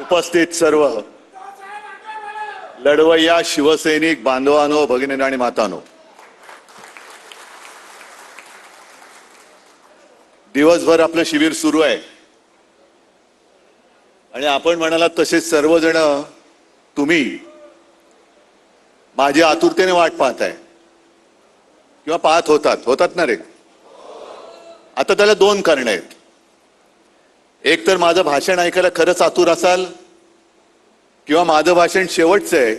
उपस्थित सर्व लढवय्या शिवसैनिक बांधवांनो, भगिनींनो आणि मातांनो, दिवसभर आपलं शिबिर सुरू आहे आणि आपण म्हणालात तसेच सर्वजण तुम्ही माझी आतुरतेने वाट पाहताय किंवा पाहत होतात ना रे. आता त्याला दोन कारण आहेत. एक तर माझं भाषण ऐकायला खरंच आतुर असाल किंवा माझं भाषण शेवटचं आहे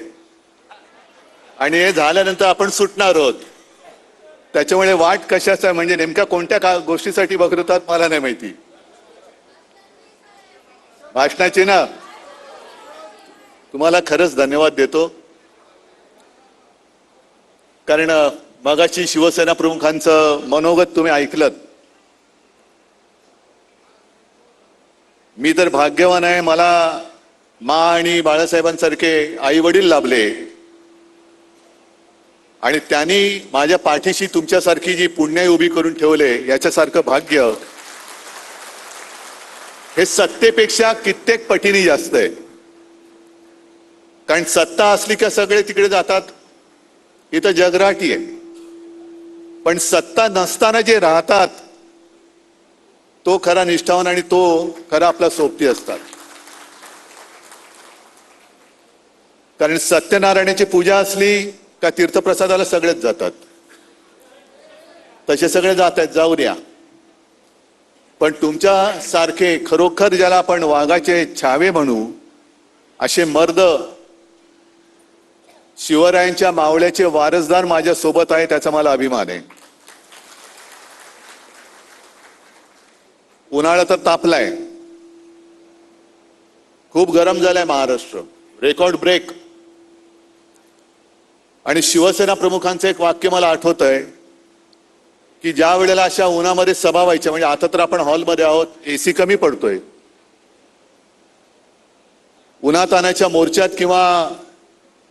आणि हे झाल्यानंतर आपण सुटणार आहोत. त्याच्यामुळे वाट कशाचं आहे म्हणजे नेमक्या कोणत्या गोष्टीसाठी बघतात मला नाही माहिती. भाषणाची ना, तुम्हाला खरंच धन्यवाद देतो, कारण मगाची शिवसेना प्रमुखांचं मनोगत तुम्ही ऐकलत. मी तर भाग्यवान आहे, मला मा आणि बाळासाहेबांसारखे आई वडील लाभले आणि त्यांनी माझ्या पाठीशी तुमच्यासारखी जी पुण्याई उभी करून ठेवले, याच्यासारखं भाग्य हे सत्तेपेक्षा कित्येक पटीने जास्त आहे. कारण सत्ता असली का सगळे तिकडे जातात, इथं जगराटी आहे. पण सत्ता नसताना जे राहतात तो खरा निष्ठावान आणि तो खरा आपला सोबती असतात. कारण सत्यनारायणाची पूजा असली का तीर्थप्रसादाला सगळेच जातात, तसे सगळे जात आहेत, जाऊ द्या. पण तुमच्या सारखे खरोखर ज्याला आपण वाघाचे छावे म्हणू असे मर्द शिवरायांच्या मावळ्याचे वारसदार माझ्या सोबत आहे, त्याचा मला अभिमान आहे. उन्हाळा तर तापलाय, खूप गरम झालाय महाराष्ट्र, रेकॉर्ड ब्रेक. आणि शिवसेना प्रमुखांचं एक वाक्य मला आठवत आहे की ज्या वेळेला अशा उन्हामध्ये सभा व्हायच्या, म्हणजे आता तर आपण हॉलमध्ये आहोत, एसी कमी पडतोय, उन्हातानाच्या मोर्चात किंवा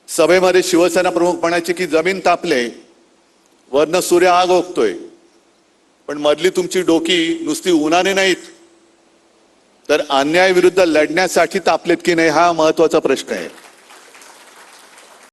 सभेमध्ये शिवसेना प्रमुख म्हणायचे की जमीन तापले, वरनं सूर्य आग ओकतोय, पण मधली तुमची डोकी नुसती उन्हाने नाहीत तर अन्यायाविरुद्ध लढण्यासाठी तापलेत की नाही, हा महत्वाचा प्रश्न आहे.